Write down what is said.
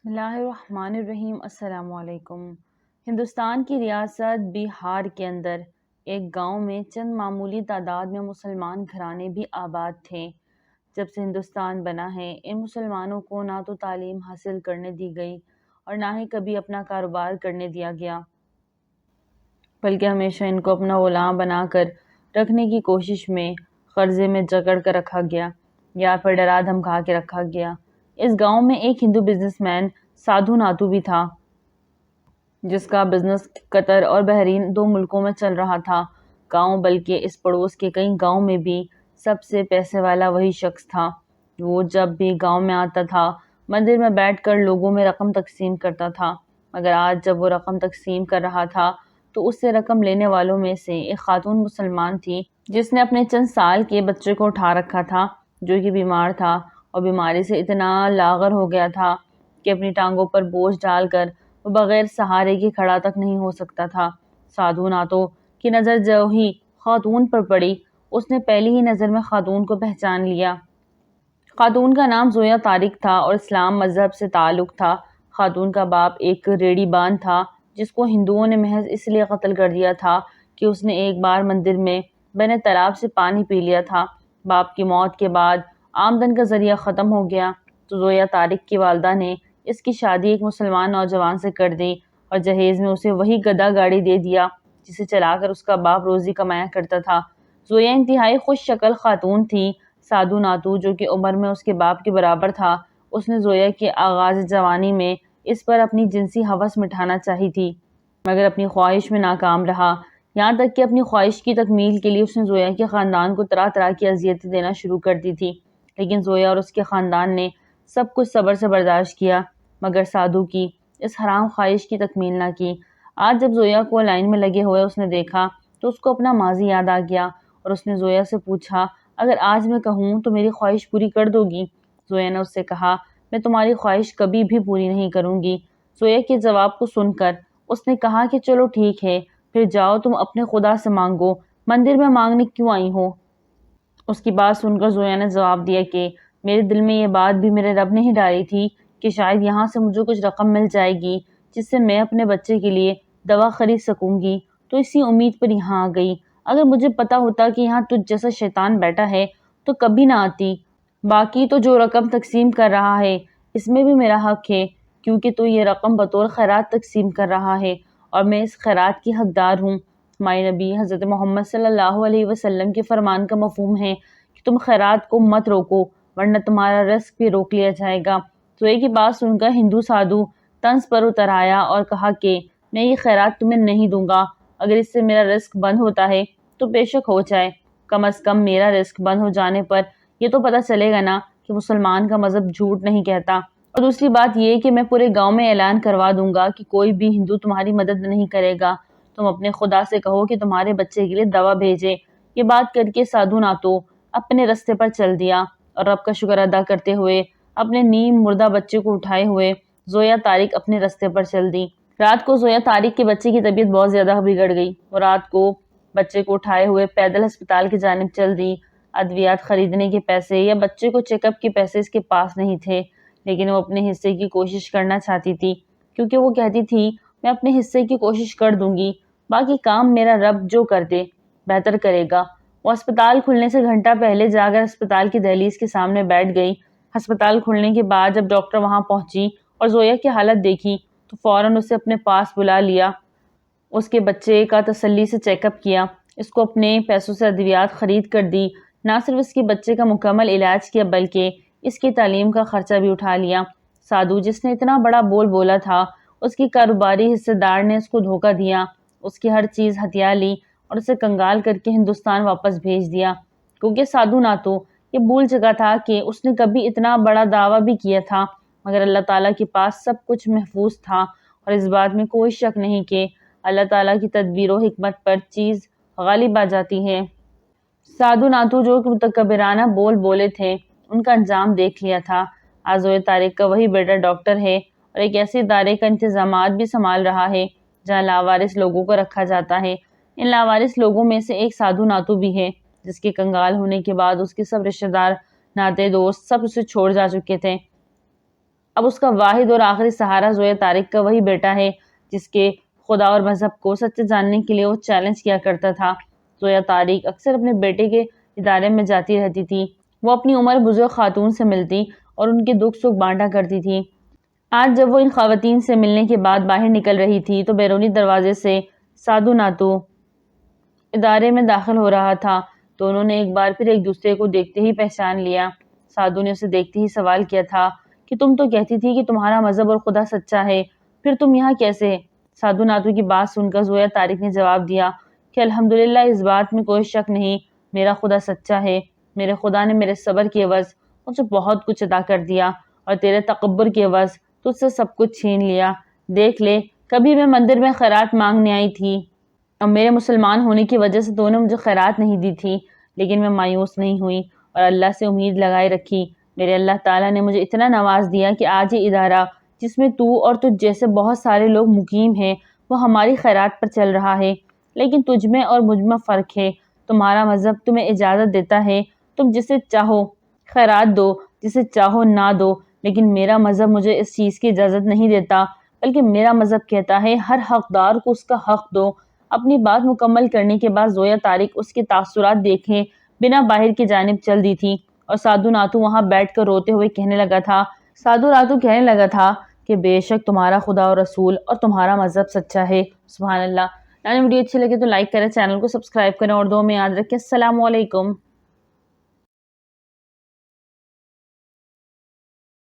بسم اللہ الرحمن الرحیم۔ السلام علیکم۔ ہندوستان کی ریاست بہار کے اندر ایک گاؤں میں چند معمولی تعداد میں مسلمان گھرانے بھی آباد تھے۔ جب سے ہندوستان بنا ہے ان مسلمانوں کو نہ تو تعلیم حاصل کرنے دی گئی اور نہ ہی کبھی اپنا کاروبار کرنے دیا گیا، بلکہ ہمیشہ ان کو اپنا غلام بنا کر رکھنے کی کوشش میں قرضے میں جکڑ کر رکھا گیا یا پھر ڈرا دھمکا کے رکھا گیا۔ اس گاؤں میں ایک ہندو بزنس مین سادھو ناتو بھی تھا، جس کا بزنس قطر اور بحرین 2 ملکوں میں چل رہا تھا۔ گاؤں بلکہ اس پڑوس کے کئی گاؤں میں بھی سب سے پیسے والا وہی شخص تھا۔ وہ جب بھی گاؤں میں آتا تھا مندر میں بیٹھ کر لوگوں میں رقم تقسیم کرتا تھا، مگر آج جب وہ رقم تقسیم کر رہا تھا تو اس سے رقم لینے والوں میں سے ایک خاتون مسلمان تھی، جس نے اپنے چند سال کے بچے کو اٹھا رکھا تھا، جو کہ بیمار تھا اور بیماری سے اتنا لاغر ہو گیا تھا کہ اپنی ٹانگوں پر بوجھ ڈال کر وہ بغیر سہارے کے کھڑا تک نہیں ہو سکتا تھا۔ سادھو ناتو کی نظر جو ہی خاتون پر پڑی، اس نے پہلی ہی نظر میں خاتون کو پہچان لیا۔ خاتون کا نام زویا طارق تھا اور اسلام مذہب سے تعلق تھا۔ خاتون کا باپ ایک ریڑھی بان تھا، جس کو ہندوؤں نے محض اس لیے قتل کر دیا تھا کہ اس نے ایک بار مندر میں بنے تالاب سے پانی پی لیا تھا۔ باپ کی موت کے بعد آمدن کا ذریعہ ختم ہو گیا تو زویا طارق کی والدہ نے اس کی شادی ایک مسلمان نوجوان سے کر دی اور جہیز میں اسے وہی گدا گاڑی دے دیا جسے چلا کر اس کا باپ روزی کمایا کرتا تھا۔ زویا انتہائی خوش شکل خاتون تھی۔ سادھو ناتو، جو کہ عمر میں اس کے باپ کے برابر تھا، اس نے زویا کے آغاز جوانی میں اس پر اپنی جنسی ہوس مٹھانا چاہی تھی، مگر اپنی خواہش میں ناکام رہا۔ یہاں تک کہ اپنی خواہش کی تکمیل کے لیے اس نے زویا کے خاندان کو طرح طرح کی اذیتیں دینا شروع کر دی تھی، لیکن زویا اور اس کے خاندان نے سب کچھ صبر سے برداشت کیا، مگر سادھو کی اس حرام خواہش کی تکمیل نہ کی۔ آج جب زویا کو لائن میں لگے ہوئے اس نے دیکھا تو اس کو اپنا ماضی یاد آ گیا اور اس نے زویا سے پوچھا، اگر آج میں کہوں تو میری خواہش پوری کر دو گی؟ زویا نے اس سے کہا، میں تمہاری خواہش کبھی بھی پوری نہیں کروں گی۔ زویا کے جواب کو سن کر اس نے کہا کہ چلو ٹھیک ہے، پھر جاؤ تم اپنے خدا سے مانگو، مندر میں مانگنے کیوں آئی ہو؟ اس کی بات سن کر زویا نے جواب دیا کہ میرے دل میں یہ بات بھی میرے رب نے ہی ڈالی تھی کہ شاید یہاں سے مجھے کچھ رقم مل جائے گی جس سے میں اپنے بچے کے لیے دوا خرید سکوں گی، تو اسی امید پر یہاں آ گئی۔ اگر مجھے پتا ہوتا کہ یہاں تجھ جیسا شیطان بیٹھا ہے تو کبھی نہ آتی۔ باقی تو جو رقم تقسیم کر رہا ہے اس میں بھی میرا حق ہے، کیونکہ تو یہ رقم بطور خیرات تقسیم کر رہا ہے اور میں اس خیرات کی حقدار ہوں۔ ہمارے نبی حضرت محمد صلی اللہ علیہ وسلم کے فرمان کا مفہوم ہے کہ تم خیرات کو مت روکو ورنہ تمہارا رزق بھی روک لیا جائے گا۔ زویا کی بات سن کر ہندو سادھو طنز پر اتر آیا اور کہا کہ میں یہ خیرات تمہیں نہیں دوں گا، اگر اس سے میرا رزق بند ہوتا ہے تو بے شک ہو جائے، کم از کم میرا رزق بند ہو جانے پر یہ تو پتہ چلے گا نا کہ مسلمان کا مذہب جھوٹ نہیں کہتا، اور دوسری بات یہ کہ میں پورے گاؤں میں اعلان کروا دوں گا کہ کوئی بھی ہندو تمہاری مدد نہیں کرے گا، تم اپنے خدا سے کہو کہ تمہارے بچے کے لیے دوا بھیجے۔ یہ بات کر کے سادھو ناتو اپنے رستے پر چل دیا اور رب کا شکر ادا کرتے ہوئے اپنے نیم مردہ بچے کو اٹھائے ہوئے زویا طارق اپنے رستے پر چل دی۔ رات کو زویا طارق کے بچے کی طبیعت بہت زیادہ بگڑ گئی۔ وہ رات کو بچے کو اٹھائے ہوئے پیدل ہسپتال کی جانب چل دی۔ ادویات خریدنے کے پیسے یا بچے کو چیک اپ کے پیسے اس کے پاس نہیں تھے، لیکن وہ اپنے حصے کی کوشش کرنا چاہتی تھی، کیونکہ وہ کہتی تھی میں اپنے حصے کی کوشش کر دوں گی، باقی کام میرا رب جو کر دے بہتر کرے گا۔ وہ ہسپتال کھلنے سے گھنٹہ پہلے جا کر ہسپتال کی دہلیز کے سامنے بیٹھ گئی۔ ہسپتال کھلنے کے بعد جب ڈاکٹر وہاں پہنچی اور زویا کی حالت دیکھی تو فوراً اسے اپنے پاس بلا لیا، اس کے بچے کا تسلی سے چیک اپ کیا، اس کو اپنے پیسوں سے ادویات خرید کر دی، نہ صرف اس کے بچے کا مکمل علاج کیا بلکہ اس کی تعلیم کا خرچہ بھی اٹھا لیا۔ سادھو جس نے اتنا بڑا بول بولا تھا، اس کی کاروباری حصہ دار نے اس کو دھوکہ دیا، اس کی ہر چیز ہتھیا لی اور اسے کنگال کر کے ہندوستان واپس بھیج دیا، کیونکہ سادھو ناتو یہ بھول چکا تھا کہ اس نے کبھی اتنا بڑا دعویٰ بھی کیا تھا، مگر اللہ تعالیٰ کے پاس سب کچھ محفوظ تھا اور اس بات میں کوئی شک نہیں کہ اللہ تعالیٰ کی تدبیر و حکمت پر چیز غالب آ جاتی ہے۔ سادھو ناتو جو کہ متکبرانہ بول بولے تھے ان کا انجام دیکھ لیا تھا۔ آج زویا طارق کا وہی بیٹا ڈاکٹر ہے اور ایک ایسے ادارے کا انتظامات بھی سنبھال رہا ہے جہاں لاوارث لوگوں کو رکھا جاتا ہے۔ ان لاوارث لوگوں میں سے ایک سادھو ناتو بھی ہے، جس کے کنگال ہونے کے بعد اس کے سب رشتہ دار، ناتے دوست سب اسے چھوڑ جا چکے تھے۔ اب اس کا واحد اور آخری سہارا زویا طارق کا وہی بیٹا ہے جس کے خدا اور مذہب کو سچے جاننے کے لیے وہ چیلنج کیا کرتا تھا۔ زویا طارق اکثر اپنے بیٹے کے ادارے میں جاتی رہتی تھی۔ وہ اپنی عمر بزرگ خاتون سے ملتی اور ان کے دکھ سکھ بانٹا کرتی تھی۔ آج جب وہ ان خواتین سے ملنے کے بعد باہر نکل رہی تھی تو بیرونی دروازے سے سادھو ناتو ادارے میں داخل ہو رہا تھا تو انہوں نے ایک بار پھر ایک دوسرے کو دیکھتے ہی پہچان لیا۔ سادھو نے اسے دیکھتے ہی سوال کیا تھا کہ تم تو کہتی تھی کہ تمہارا مذہب اور خدا سچا ہے، پھر تم یہاں کیسے؟ سادھو ناتو کی بات سن کر زویا طارق نے جواب دیا کہ الحمدللہ اس بات میں کوئی شک نہیں، میرا خدا سچا ہے۔ میرے خدا نے میرے صبر کے عوض مجھے بہت کچھ عطا کر دیا اور تیرے تکبر کے عوض تجھ سے سب کچھ چھین لیا۔ دیکھ لے، کبھی میں مندر میں خیرات مانگنے آئی تھی اور میرے مسلمان ہونے کی وجہ سے تو نے مجھے خیرات نہیں دی تھی، لیکن میں مایوس نہیں ہوئی اور اللہ سے امید لگائے رکھی۔ میرے اللہ تعالیٰ نے مجھے اتنا نواز دیا کہ آج یہ ادارہ جس میں تو اور تجھ جیسے بہت سارے لوگ مقیم ہیں وہ ہماری خیرات پر چل رہا ہے، لیکن تجھ میں اور مجھ میں فرق ہے۔ تمہارا مذہب تمہیں اجازت دیتا ہے تم جسے چاہو خیرات دو، جسے چاہو نہ دو، لیکن میرا مذہب مجھے اس چیز کی اجازت نہیں دیتا، بلکہ میرا مذہب کہتا ہے ہر حقدار کو اس کا حق دو۔ اپنی بات مکمل کرنے کے بعد زویا طارق اس کے تاثرات دیکھے بنا باہر کی جانب چل دی تھی اور سادھو ناتو وہاں بیٹھ کر روتے ہوئے کہنے لگا تھا کہ بے شک تمہارا خدا اور رسول اور تمہارا مذہب سچا ہے۔ سبحان اللہ۔ ویڈیو اچھی لگے تو لائک کریں، چینل کو سبسکرائب کریں اور دعا میں یاد رکھیں۔ السلام علیکم۔